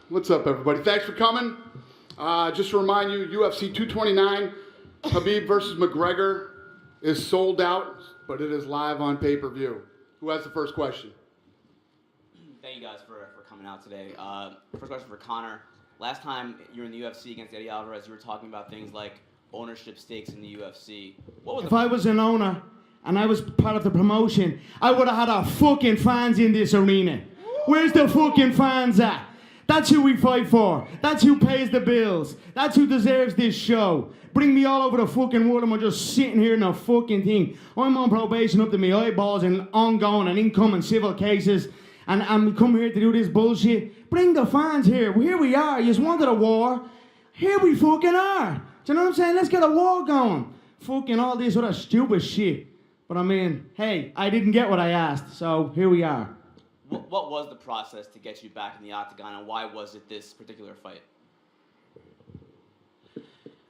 What's up, everybody? Thanks for coming. Just to remind you, UFC 229, Hабиб versus Макгрегор is sold out, but it is live on pay-per-view. Who has the first question? Thank you guys for coming out today. First question for Conor. Last time you were in the UFC against Eddie Alvarez, you were talking about things like ownership stakes in the UFC. If I was an owner and I was part of the promotion, I would have had our fucking fans in this arena. Where's the fucking fans at? That's who we fight for. That's who pays the bills. That's who deserves this show. Bring me all over the fucking world and we're just sitting here in a fucking thing. I'm on probation up to my eyeballs and ongoing and incoming civil cases. And I'm come here to do this bullshit. Bring the fans here. Here we are. You just wanted a war. Here we fucking are. Do you know what I'm saying? Let's get a war going. Fucking all this other stupid shit. But I mean, hey, I didn't get what I asked. So here we are. What was the process to get you back in the octagon, and why was it this particular fight?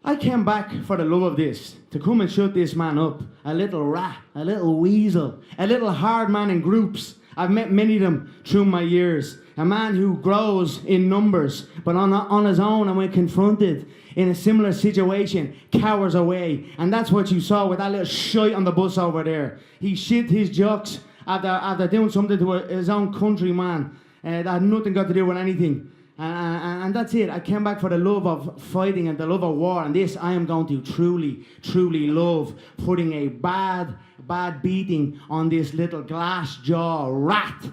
I came back for the love of this, to come and shut this man up. A little rat, a little weasel, a little hard man in groups. I've met many of them through my years. A man who grows in numbers, but on his own, and when confronted in a similar situation, cowers away. And that's what you saw with that little shite on the bus over there. He shit his jocks after doing something to his own countryman that had nothing got to do with anything. And that's it. I came back for the love of fighting and the love of war. And this I am going to truly, truly love. Putting a bad beating on this little glass jaw rat.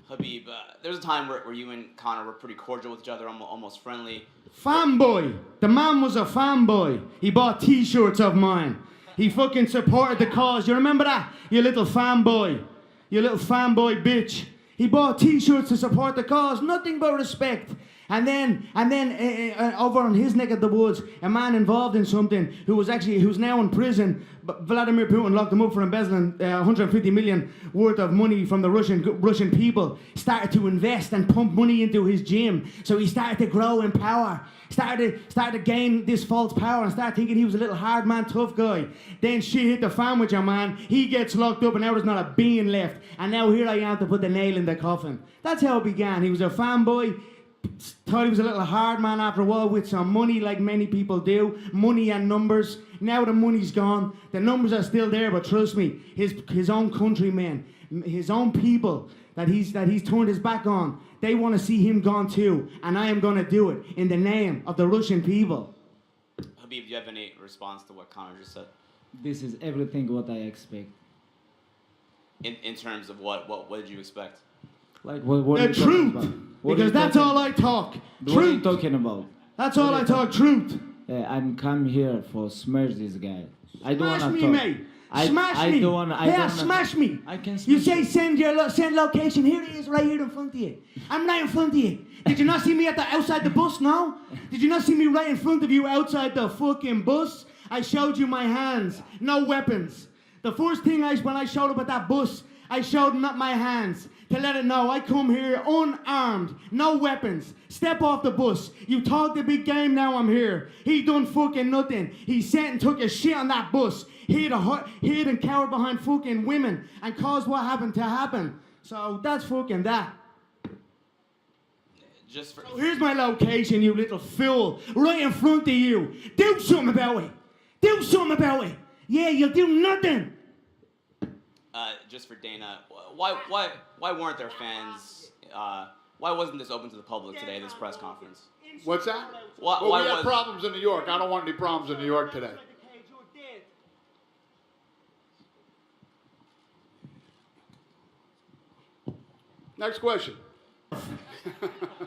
Hабиб, there was a time where you and Conor were pretty cordial with each other, almost friendly. Fanboy. The man was a fanboy. He bought t-shirts of mine. He fucking supported the cause. You remember that? You little fanboy. You little fanboy bitch. He bought t-shirts to support the cause. Nothing but respect. And then over on his neck of the woods, a man involved in something who's now in prison. But Vladimir Putin locked him up for embezzling 150 million worth of money from the Russian people. Started to invest and pump money into his gym. So he started to grow in power. Started to gain this false power and started thinking he was a little hard man, tough guy. Then shit hit the fan with your man. He gets locked up and now there's not a bean left. And now here I am to put the nail in the coffin. That's how it began. He was a fanboy. Thought he was a little hard man after a while with some money, like many people do. Money and numbers. Now the money's gone. The numbers are still there, but trust me, his own countrymen, his own people that he's turned his back on, they want to see him gone too. And I am going to do it in the name of the Russian people. Hабib, do you have any response to what Conor just said? This is everything what I expect. In terms of what did you expect? Like what The truth. Because that's all I talk. What are you Truth. talking about? That's all I talk. Truth. I'm come here for smash this guy. I don't Smash wanna me, talk. mate. Smash I me. don't wanna. Yeah, smash me. I can. You smash say send location. Here it is, right here in front of you. I'm right in front of you. Did you not see me outside the bus? No. Did you not see me right in front of you outside the fucking bus? I showed you my hands, no weapons. The first thing when I showed up at that bus, I showed not my hands. To let it know, I come here unarmed, no weapons. Step off the bus. You talk the big game, now I'm here. He done fucking nothing. He sat and took a shit on that bus. Hid and cowered behind fucking women and caused what happened to happen. So that's fucking that. So here's my location, you little fool. Right in front of you. Do something about it. Do something about it. Yeah, you'll do nothing. Just for Dana, why weren't there fans? Why wasn't this open to the public today, this press conference? What's that? Why we have problems in New York. I don't want any problems in New York today. Next question.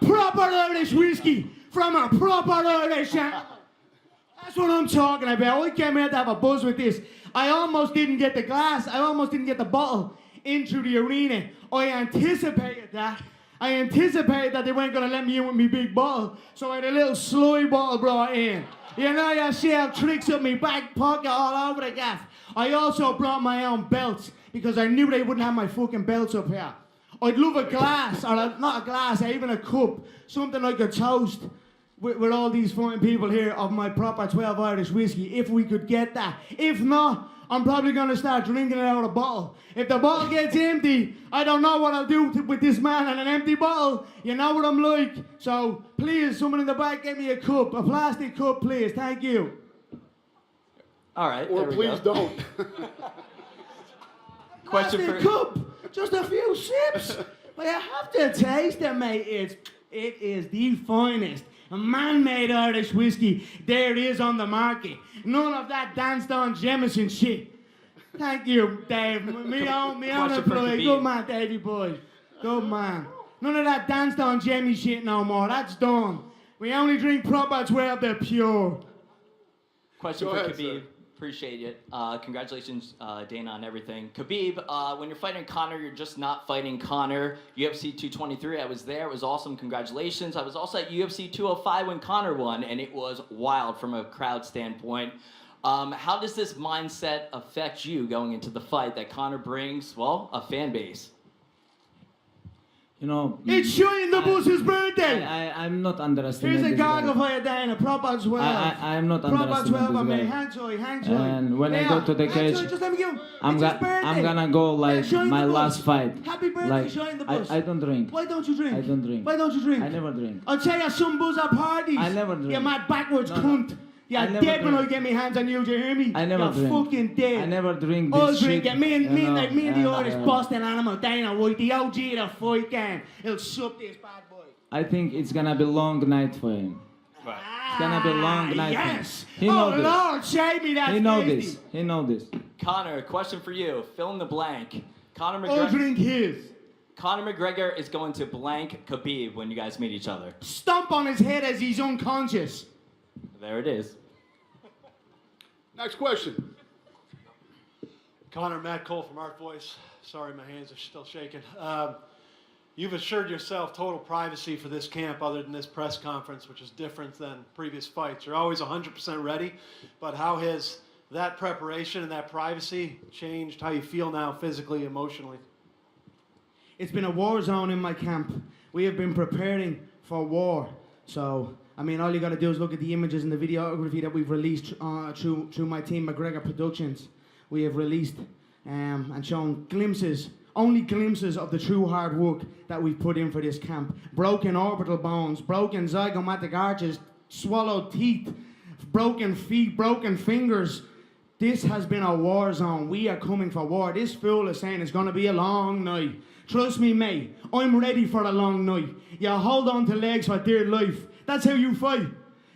Proper Irish whiskey from a proper Irish. That's what I'm talking about. I came here to have a buzz with this. I almost didn't get the glass. I almost didn't get the bottle into the arena. I anticipated that. I anticipated that they weren't going to let me in with me big bottle. So I had a little slide bottle brought in. You know, you see how tricks up my back pocket all over the gaff. I also brought my own belts because I knew they wouldn't have my fucking belts up here. I'd love a glass, or not a glass, even a cup, something like a toast with all these fine people here of my proper 12 Irish whiskey, if we could get that. If not, I'm probably gonna start drinking it out of a bottle. If the bottle gets empty, I don't know what I'll do with this man and an empty bottle. You know what I'm like. So please, someone in the back, get me a cup, a plastic cup, please. Thank you. All right. Or there we please go. don't. Question Plastic for cup, just a few sips. Well, you have to taste it, mate. It is the finest man-made Irish whiskey there is on the market. None of that Danston Jameson shit. Thank you, Dave. Me own Question for employee. Khabib. Good man, Davey boy. Good man. None of that Danston Jamie shit no more. That's done. We only drink proper 12, they're pure. Question Go for ahead, Khabib. sir. Appreciate it. Congratulations, Dana, on everything. Khabib, when you're fighting Conor, you're just not fighting Conor. UFC 223, I was there. It was awesome. Congratulations. I was also at UFC 205 when Conor won, and it was wild from a crowd standpoint. How does this mindset affect you going into the fight that Conor brings, well, a fan base? You know, It's showing the boss's birthday. I'm not underestimating Here's a this guy. gargle for you, Dana. Proper 12. I'm not Proper underestimating 12 on me. this guy. Hang joy. And when I go to the cage, just let me give him. I'm It's his birthday. gonna go like Shine my the last bus. fight. Happy birthday, Like, shine the bus. I don't drink. Why don't you drink? I don't drink. Why don't you drink? I never drink. I'll tell you some buzz at parties. I never drink. You mad backwards No, cunt. You're I never dead when I drink. get my hands on you, do you hear me? I never You're drink. fucking dead. I never drink this I'll shit. drink it. Me and the Irish and, Boston animal, Dana White, the OG of the fight game. He'll sup this bad boy. I think it's gonna be long night for him. It's gonna be a long night. for him. Yes. He Oh, knows this. Lord, save me that He knows tasty. this. He knows this. Conor, question for you. Fill in the blank. Conor I'll McGregor. drink his. Conor McGregor is going to blank Khabib when you guys meet each other. Stomp on his head as he's unconscious. There it is. Next question. Connor, Matt Cole from Art Voice. Sorry, my hands are still shaking. You've assured yourself total privacy for this camp other than this press conference, which is different than previous fights. You're always 100% ready, but how has that preparation and that privacy changed how you feel now physically, emotionally? It's been a war zone in my camp. We have been preparing for war. So, I mean, all you gotta do is look at the images and the videography that we've released through my team, Macgregor Productions. We have released and shown glimpses, only glimpses of the true hard work that we've put in for this camp. Broken orbital bones, broken zygomatic arches, swallowed teeth, broken feet, broken fingers. This has been a war zone. We are coming for war. This fool is saying it's gonna be a long night. Trust me, mate, I'm ready for a long night. You hold on to legs for dear life. That's how you fight.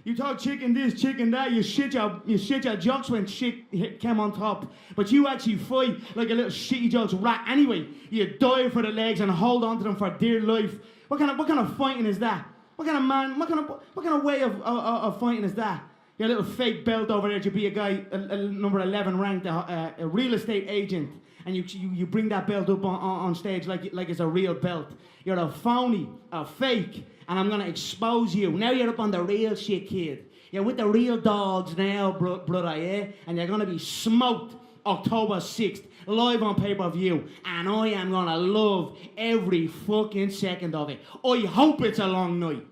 You talk chicken this, chicken that, you shit your jokes when shit came on top. But you actually fight like a little shitty jokes rat. Anyway, you dive for the legs and hold on to them for dear life. What kind of fighting is that? What kind of man, what kind of way of fighting is that? Your little fake belt over there to be a guy, a number 11 ranked, a real estate agent. And you bring that belt up on stage like it's a real belt. You're a phony, a fake, and I'm gonna expose you. Now you're up on the real shit, kid. You're with the real dogs now, brother, yeah? And you're gonna be smoked October 6th, live on pay-per-view. And I am gonna love every fucking second of it. I hope it's a long night.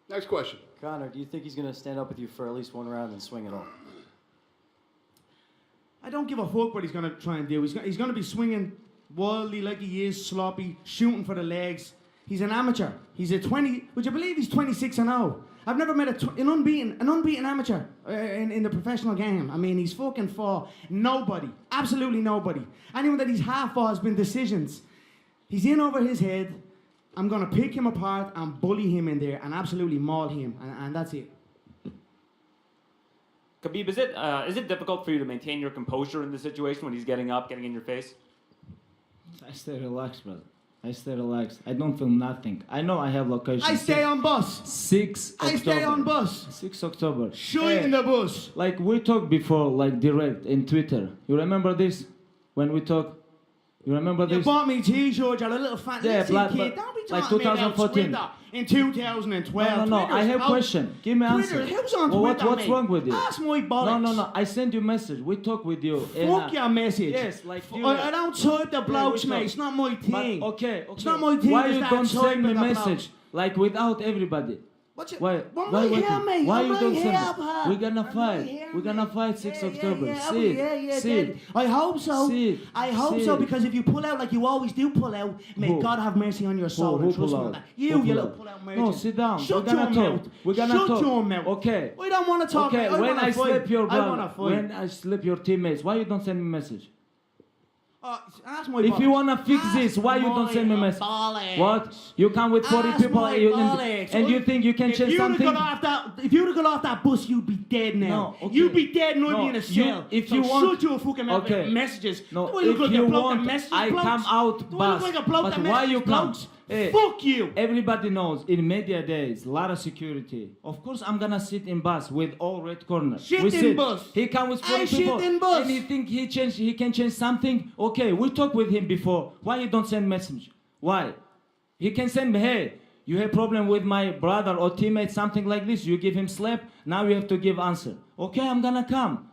Next question. Conor, do you think he's going to stand up with you for at least one round and swing it all? I don't give a fuck what he's going to try and do. He's going to be swinging wildly like he is, sloppy, shooting for the legs. He's an amateur. He's a 20, would you believe he's 26-0? I've never met an unbeaten amateur in the professional game. I mean, he's fucking fought nobody, absolutely nobody. Anyone that he's half fought has been decisions. He's in over his head. I'm going to pick him apart and bully him in there and absolutely maul him, and that's it. Khabib, is it difficult for you to maintain your composure in this situation when he's getting up, getting in your face? I stay relaxed, brother. I stay relaxed. I don't feel nothing. I know I have location. I stay on bus. 6 October. I stay on bus. 6 October. Shoot in the bus. Like we talked before, like direct in Twitter. You remember this? When we talked? You remember You this? bought me t-shirts, you're a little fan. Yeah, Listen, but- kid, don't be like talking about 2014. Twitter in 2012. No. I Twitter's have out. question. Give me Twitter, answer. who's on Well, Twitter, what's mate? wrong with it? Ask my bollocks. No. I send you message. We talk with you. Fuck your message. Yes, like you. I don't type the blokes, we mate. talk. It's not my But, thing. okay. It's not my thing Why to you start don't send typing me the message blokes. like without everybody? What's it? Why? I'm Why? right Why, here, mate. why I'm you right don't here, send? pal. We're gonna I'm fight. right here, We're gonna mate. fight 6 October. Yeah, See see it. it. I hope so. See it. I hope See so, it. because if you pull out like you always do pull out, may Who? God have mercy on your soul. Who and trust pull me on out? that. Who You pull little out? pull out No, merchant. sit down. Shut We're gonna your talk. mouth. We're gonna Shut talk. your mouth. Okay. We don't want to talk. Okay. I When wanna I fight. slap your I brother, wanna fight. when I slap your teammates, why you don't send me a message? Ask my If you bollocks. wanna fix Ask this, why you don't send me a my message? bollocks. What? You come with 40 Ask people my and, bollocks. and you think you can change something? If you'd have got off that bus, you'd be dead now. No, okay. You'd be dead and I'd No, be in a you- cell. if So you want- shut your fucking mouth Okay. with messages. No, Do I look if like you a bloke want, that messages I blokes? come out Do I bus. look like a bloke But that why messages you come? blokes? Hey, Fuck you. Everybody knows in media days, a lot of security. Of course, I'm gonna sit in bus with all red corners. Shit We in sit. bus. He come with 40 I shit people. in bus. And he think he can change something. Okay, we talked with him before. Why you don't send message? Why? He can send me, hey, you have problem with my brother or teammate, something like this. You give him slap. Now you have to give answer. Okay, I'm gonna come.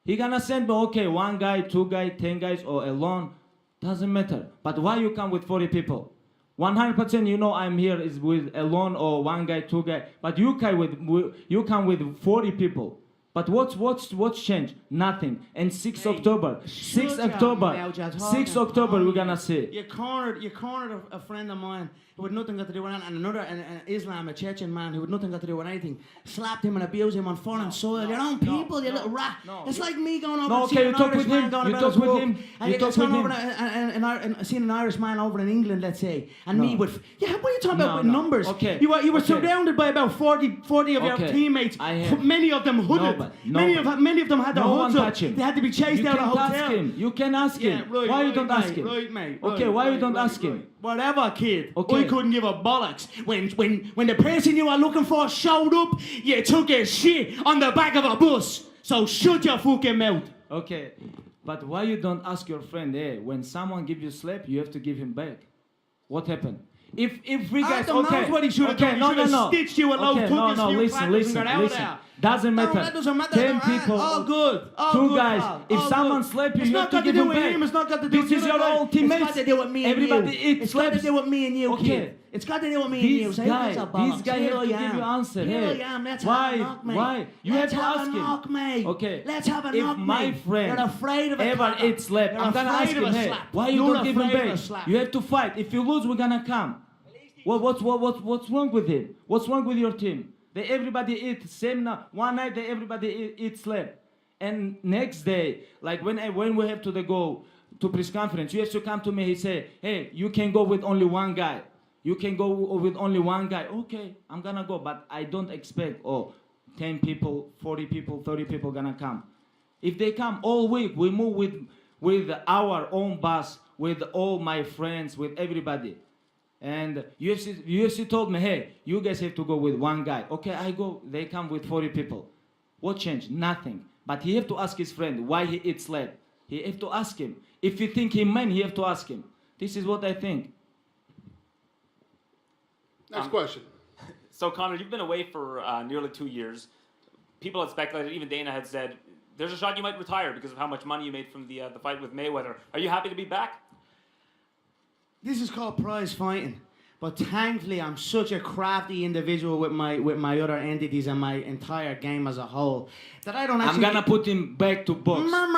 He gonna send me, okay, 1 guy, 2 guy, 10 guys, or alone. Doesn't matter. But why you come with 40 people? 100% you know I'm here is with alone or 1 guy, 2 guy. But you come with 40 people. But what's changed? Nothing. And 6 Hey, October, 6 shut your October, mouth, you're 6 talking October we're gonna nonsense. see. You cornered a friend of mine who had nothing got to do with it, and another an Islam, a Chechen man who had nothing got to do with anything, slapped him and abused him on foreign soil. Your own people, you little rat. no. It's like me going over No, and okay, seeing you an talk Irish with man him, going you about talk his with work. him, And you talk going with over him. and seeing an Irish man over in England, let's say, and me No. with what are you talking No, about with no. numbers? Okay, You were okay. surrounded by about 40 of your Okay. teammates. I have- Many of them hooded. No, Many of them had their No one hoods up. touch him. They had to be chased You out can of the ask hotel. him. You can ask Yeah, him. right, Why you right, don't mate, ask him? Right, mate. Okay, right, why you right, don't right, ask him? right. Whatever, kid. Okay. I couldn't give a bollocks. When the person you were looking for showed up, you took a shit on the back of a bus. So shut your fucking mouth. Okay, but why you don't ask your friend? Hey, when someone give you slap, you have to give him back. What happened? If we guys Adam knows what he should have done. He no, should no, have no. stitched you a load, Okay, took no, his no, few listen, crackers and got out listen. there. Doesn't No, matter. that doesn't matter. 10 All right. people. All good. All 2 good, guys. pal. If All someone good. slap you, It's you not have to got give do him with back. him. It's not got to do This with is the your other old guy. teammates. It's got to do with me and Everybody you. eat It's got to slaps. do with me and you, Okay. kid. It's got to do with me and you. This So guy, here's a bollocks. this guy Here has to I give you am. answer. Here Hey, I am. Let's why? have a knock, mate. Why? You Let's have to ask a him. knock, mate. Okay. Let's have a If knock, my mate. friend You're afraid of a ever clapper. eats slap, You're I'm gonna ask afraid of him, a hey, slap. why you You're don't give him afraid of a back? slap. You have to fight. If you lose, we're gonna come. What's wrong with him? What's wrong with your team? They everybody eat same now. One night they everybody eat slap, and next day, like when we have to go to press conference, you have to come to me. He say, hey, you can go with only 1 guy. You can go with only 1 guy. Okay, I'm gonna go, but I don't expect 10 people, 40 people, 30 people gonna come. If they come all week, we move with our own bus, with all my friends, with everybody. And UFC told me, hey, you guys have to go with 1 guy. Okay, I go. They come with 40 people. What changed? Nothing. But he have to ask his friend why he eats slap. He have to ask him. If you think he man, he have to ask him. This is what I think. Next question. So, Connor, you've been away for nearly 2 years. People had speculated, even Dana had said, there's a shot you might retire because of how much money you made from the fight with Mayweather. Are you happy to be back? This is called prize fighting. But thankfully, I'm such a crafty individual with my other entities and my entire game as a whole that I don't actually. I'm gonna put him back to box. I'm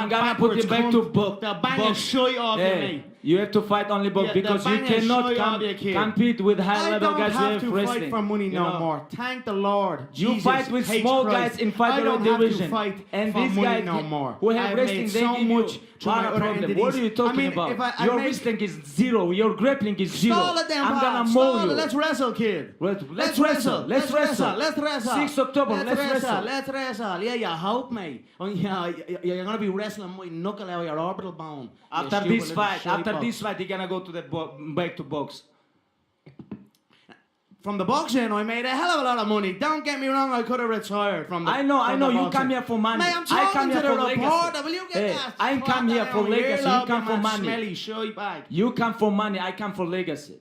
gonna put him back to box. The bang is shite off you, Hey, mate. you have to fight only box Yeah, because the you bang is cannot shy of you, kid. compete with I high-level don't guys who have have to wrestling. fight for money you no know? more. Thank the Lord. You Jesus fight with H. small Christ. guys in I featherweight don't have division, to fight and for these money guys no more. who have I've wrestling, made they so give much you to lot my of other problem. entities. What are you talking I mean, about? if I Your make- wrestling is 0. Your grappling is 0. Stall it then, I'm pal. gonna Stall mow it. you. Let's wrestle, kid. Let's wrestle. Let's wrestle. Let's wrestle. 6 October. Let's wrestle. Let's wrestle. Yeah, you hope, mate. Oh, yeah, you're gonna be wrestling my knuckle out of your orbital bone. After You this stupid fight, little shite you're gonna go to the back to box. From the boxing, I made a hell of a lot of money. Don't get me wrong, I could have retired from the I know. from the You boxing. come here for money. Mate, I'm I talking come to here the for legacy. reporter. Will you get Hey, that? I fuck come here out for of legacy. Here, You come for man, money. Smelly shite bag. You come for money. I come for legacy.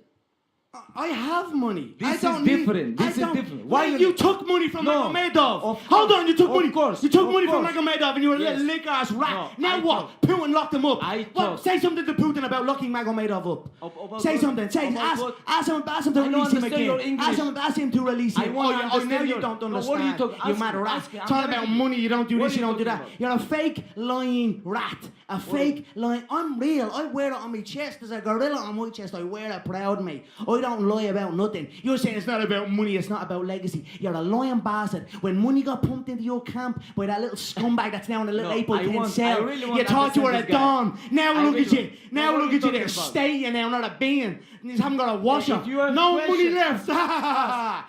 I have money. This I is don't need- different. I This is don't- different. Why Why you you- took money from No. Magomedov? Of Hold course. on, you took Of money. course. You took Of money from course. Magomedov, and you were a Yes. little lick ass rat. No, now I what? talk. Putin locked him up. I What? talk. Say something to Putin about locking Magomedov up. About Say what? something. Say About ask, what? ask him. Ask him to I don't release him understand your again. Ask English. him to release I him. wanna Oh, now understand you your- don't No, understand. what are you talking- You ask mad me, rat. ask me. I'm Talking telling about you. money. You don't do What this. are You you don't do that. talking about? You're a fake lying rat. A fake lying. I'm real. I wear it on my chest. There's a gorilla on my chest. I wear it proud of me. I don't lie about nothing. You're saying it's not about money. It's not about legacy. You're a lying bastard. When money got pumped into your camp by that little scumbag that's now in a little No, 8x10 cell, I really want you to thought you were a understand this guy. don. Now I look really at you. want- Now What are look you at you there. talking about? Stay you now, not a being. You just haven't got a washer. If you have No question- money left.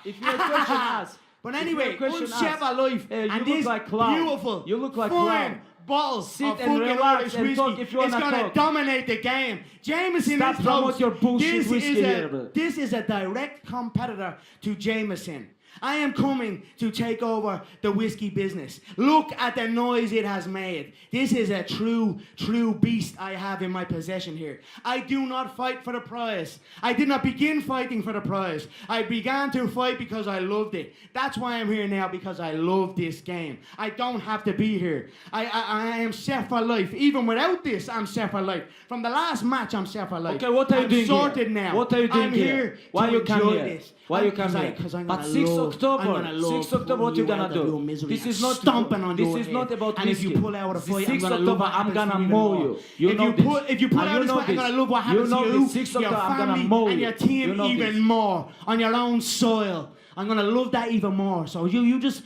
If you have question, ask. But If you anyway, have question, unshave ask. a life. You And look this like clown. beautiful, You look like fine clown. bottles Sit of and fucking relax Irish and whiskey. talk if you It's wanna gonna talk. dominate the game. Jameson Stop is promote toast. your bullshit This whiskey is here, a, bro. this is a direct competitor to Jameson. I am coming to take over the whiskey business. Look at the noise it has made. This is a true beast I have in my possession here. I do not fight for the prize. I did not begin fighting for the prize. I began to fight because I loved it. That's why I'm here now, because I love this game. I don't have to be here. I am set for life. Even without this, I'm set for life. From the last match, I'm set for life. Okay, what are you I'm doing sorted here? now. What are you doing I'm here? here Why to you come enjoy here? this. Why you come here? Because I'm But gonna 6 love, October, I'm gonna love 6 October, what you pulling gonna out of do? your misery This and is not stomping on this your is head. not about And if you whiskey. pull out a The fight, I'm 6 gonna love October, what I'm happens gonna to you mow more. you. You if know you this. pull, if you pull And out you this know fight, I'm this. gonna love what You happens know to this. you, 6 your October, I'm gonna family, mow and you. your team You know even this. more on your own soil. I'm gonna love that even more. So you just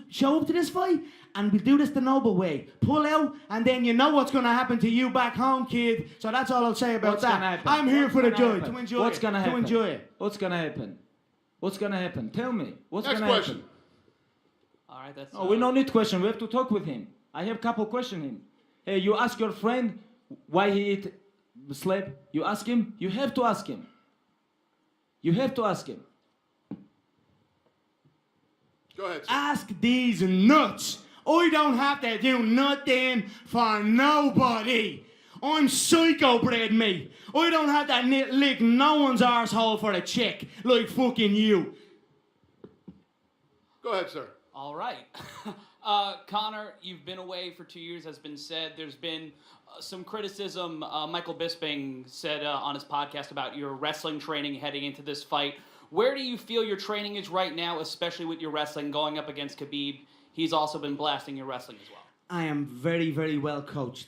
show up to this fight, and we'll do this the noble way. Pull out, and then you know what's gonna happen to you back home, kid. So that's all I'll say about What's that. gonna happen? I'm here What's for the gonna joy, happen? to enjoy What's it. gonna happen? To enjoy it. What's gonna happen? What's gonna happen? Tell me. What's Next gonna question. happen? All right, that's. Oh, we don't need question. We have to talk with him. I have couple question him. Hey, you ask your friend why he eat slab. You ask him. You have to ask him. You have to ask him. Go ahead, sir. Ask these nuts. I don't have to do nothing for nobody. I'm psycho bred, mate. I don't have to lick no one's arsehole for a check like fucking you. Go ahead, sir. All right. Connor, you've been away for 2 years, has been said. There's been some criticism. Michael Bisping said on his podcast about your wrestling training heading into this fight. Where do you feel your training is right now, especially with your wrestling going up against Khabib? He's also been blasting your wrestling as well. I am very, very well coached.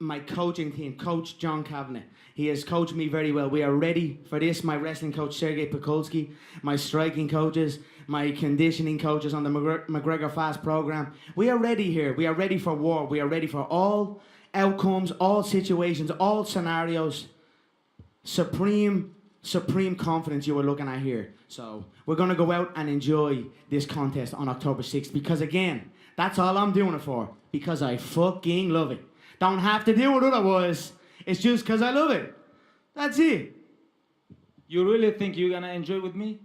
My coaching team, Coach John Kavanagh, he has coached me very well. We are ready for this. My wrestling coach, Sergey Pekulski, my striking coaches, my conditioning coaches on the McGregor Fast program. We are ready here. We are ready for war. We are ready for all outcomes, all situations, all scenarios. Supreme confidence you were looking at here. So we're going to go out and enjoy this contest on October 6th because, again, that's all I'm doing it for, because I fucking love it. Don't have to do it otherwise. It's just because I love it. That's it. You really think you're gonna enjoy with me?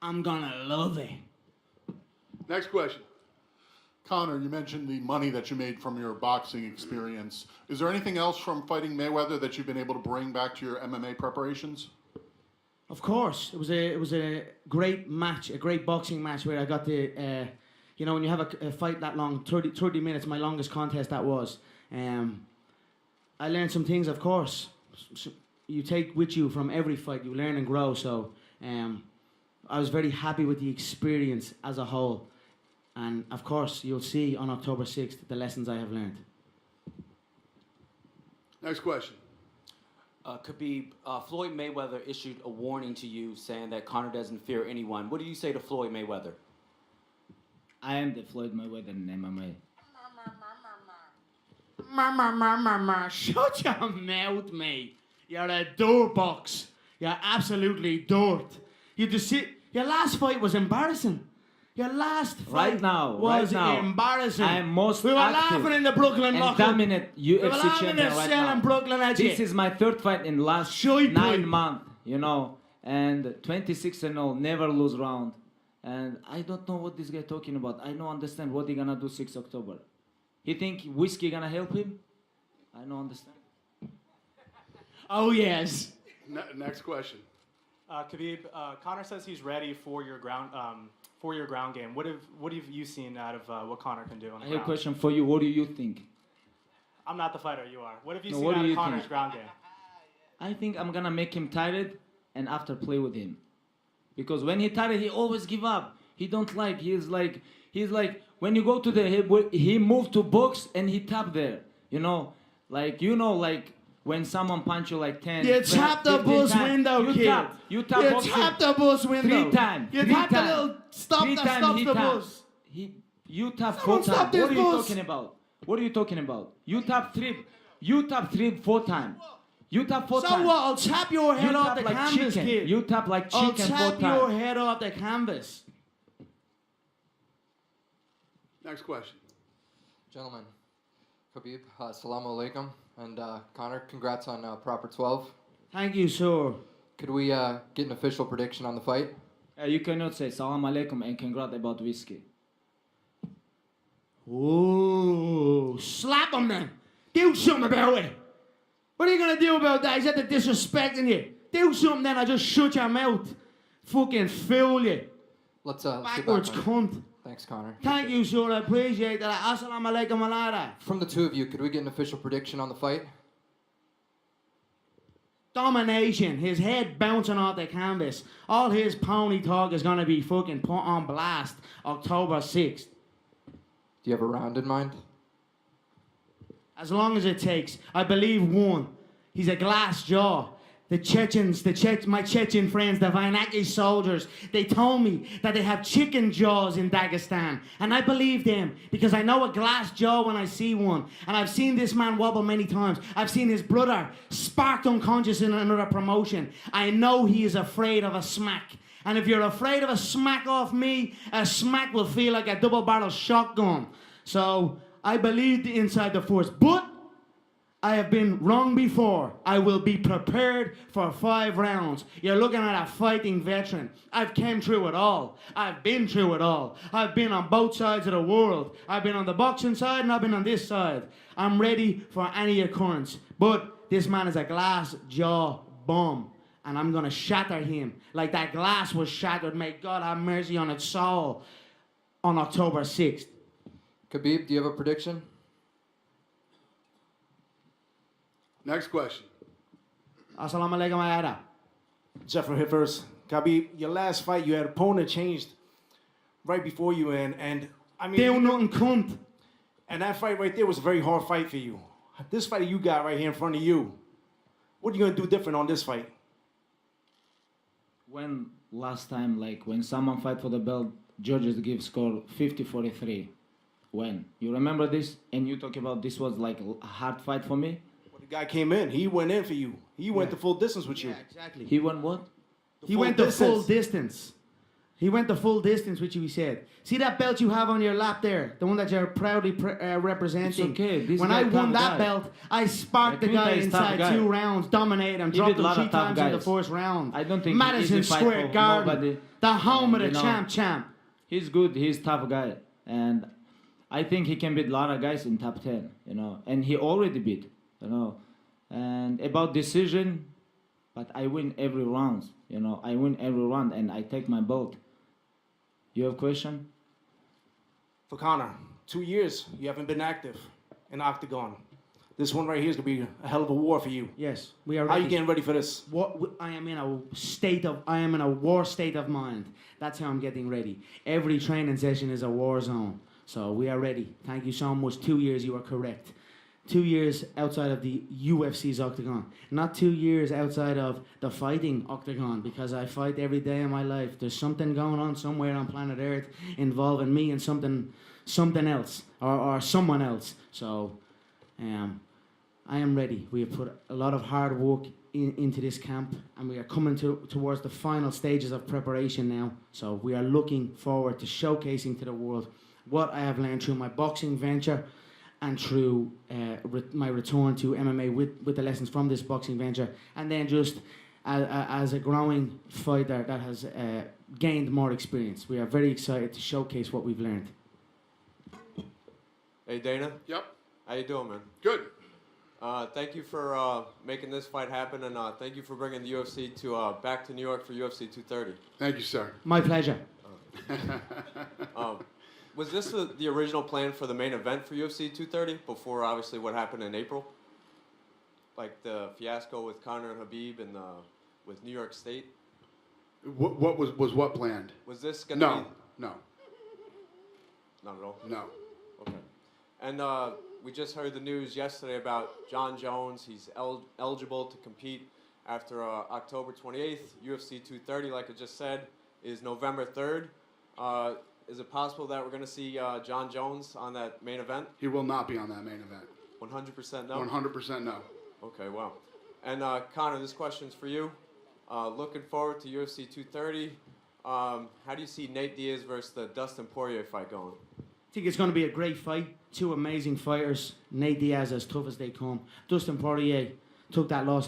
I'm gonna love it. Next question. Connor, you mentioned the money that you made from your boxing experience. Is there anything else from fighting Mayweather that you've been able to bring back to your MMA preparations? Of course, it was a great match, a great boxing match where I got to, you know, when you have a fight that long, 30 minutes, my longest contest that was. I learned some things, of course. You take with you from every fight, you learn and grow. So I was very happy with the experience as a whole. And of course, you'll see on October 6th the lessons I have learned. Next question. Khabib, Floyd Mayweather issued a warning to you saying that Conor doesn't fear anyone. What do you say to Floyd Mayweather? I am the Floyd Mayweather in MMA. Shut your mouth, mate. You're a dirt box. You're absolutely dirt. You just sit. Your last fight was embarrassing. Your last fight Right now, was right now, embarrassing. I am most We were active laughing in the Brooklyn and locker. dominant We were UFC laughing in champion the right cell now. in Brooklyn at This you. is my third fight in the last Shy 9 boy. months, you know, and 26-0, never lose round. And I don't know what this guy talking about. I don't understand what he gonna do 6 October. He think whiskey gonna help him? I don't understand. Oh yes. Next question. Khabib, Conor says he's ready for your ground game. What have you seen out of what Conor can do on the I have a ground? question for you. What do you think? I'm not the fighter, you are. What have you No, seen what out do of you Conor's think? ground game? I think I'm gonna make him tired and after play with him. Because when he tired, he always give up. He don't like, he's like, when you go to he move to box and he tap there. Like when someone punch you like 10. You tap the 15 bus times, window, you kid. tap You boxing. tap the bus window. 3 times. You 3 tap the times. little stop 3 that times stops he the tap. bus. You tap Someone 4 stop times. this What are you bus. talking about? What are you talking about? You tap 3, 4 times. You tap 4 So times. what? I'll tap your head You off tap the like canvas, chicken. kid. You tap like I'll chicken 4 tap your times. head off the canvas. Next question. Gentlemen, Khabib, assalamu alaikum, and Conor, congrats on proper 12. Thank you, sir. Could we get an official prediction on the fight? You cannot say salam alaikum and congrats about whiskey. Ooh, slap him then. Do something about it. What are you gonna do about that? He's at the disrespecting you. Do something then. I just shut your mouth. Fucking fool you. Let's get Backwards back on it. cunt. Thanks, Conor. Thank you, sir. I appreciate that. Assalamu alaikum wa rahmatullahi. From the two of you, could we get an official prediction on the fight? Domination. His head bouncing off the canvas. All his pony talk is gonna be fucking put on blast October 6th. Do you have a round in mind? As long as it takes. I believe one. He's a glass jaw. The Chechens, my Chechen friends, the Vainaki soldiers, they told me that they have chicken jaws in Dagestan. And I believe them because I know a glass jaw when I see one. And I've seen this man wobble many times. I've seen his brother sparked unconscious in another promotion. I know he is afraid of a smack. And if you're afraid of a smack off me, a smack will feel like a double-barrel shotgun. So I believed inside the force. But I have been wrong before. I will be prepared for 5 rounds. You're looking at a fighting veteran. I've came through it all. I've been through it all. I've been on both sides of the world. I've been on the boxing side and I've been on this side. I'm ready for any occurrence. But this man is a glass jaw bomb. And I'm going to shatter him like that glass was shattered. May God have mercy on its soul on October 6th. Khabib, do you have a prediction? Next question. Assalamu alaikum wa Jeffrey hit first. Khabib, your last fight, your opponent changed right before you, and I mean, Do nothing, cunt. and that fight right there was a very hard fight for you. This fight you got right here in front of you, what are you gonna do different on this fight? When last time, when someone fight for the belt, judges give score 50-43. When? You remember this? And you talk about this was like a hard fight for me? Well, the guy came in, he went in for you. He went the full distance with you. Yeah, exactly. He won what? He went the full distance. He went the full distance, which he said. See that belt you have on your lap there? The one that you're proudly representing. It's okay. This When guy I won tough that guy. belt, I sparked the Like, guy Quinta is tough inside guy. 2 rounds, dominated him, He dropped beat him lot 3 of tough times in the guys. first round. I don't think Madison easy fight Square for Garden, nobody. the home of the You know, champ. He's good. He's tough guy. And I think he can beat a lot of guys in top 10, And he already beat, And about decision, but I win every round, I win every round and I take my belt. You have a question? For Conor, 2 years you haven't been active in Octagon. This one right here is gonna be a hell of a war for you. Yes, we are How ready. you getting ready for this? I am in a war state of mind. That's how I'm getting ready. Every training session is a war zone. So we are ready. Thank you so much. 2 years, you are correct. 2 years outside of the UFC's octagon. Not 2 years outside of the fighting octagon, because I fight every day of my life. There's something going on somewhere on planet Earth involving me and something else or someone else. So I am ready. We have put a lot of hard work into this camp, and we are coming towards the final stages of preparation now. So we are looking forward to showcasing to the world what I have learned through my boxing venture and through my return to MMA with the lessons from this boxing venture, and then just as a growing fighter that has gained more experience. We are very excited to showcase what we've learned. Hey Dana, Yep. how you doing, man? Good. Thank you for making this fight happen, and thank you for bringing the UFC to back to New York for UFC 230. Thank you, sir. My pleasure. Was this the original plan for the main event for UFC 230 before obviously what happened in April? Like the fiasco with Conor and Khabib and with New York State? What was what planned? Was this going to No, be... no, Not at all? no. Okay. And we just heard the news yesterday about John Jones. He's eligible to compete after October 28th. UFC 230, like I just said, is November 3rd. Is it possible that we're going to see John Jones on that main event? He will not be on that main event. 100% no? 100% no. Okay, wow. And Conor, this question's for you. Looking forward to UFC 230. How do you see Nate Diaz versus the Dustin Poirier fight going? I think it's going to be a great fight. Two amazing fighters. Nate Diaz as tough as they come. Dustin Poirier took that loss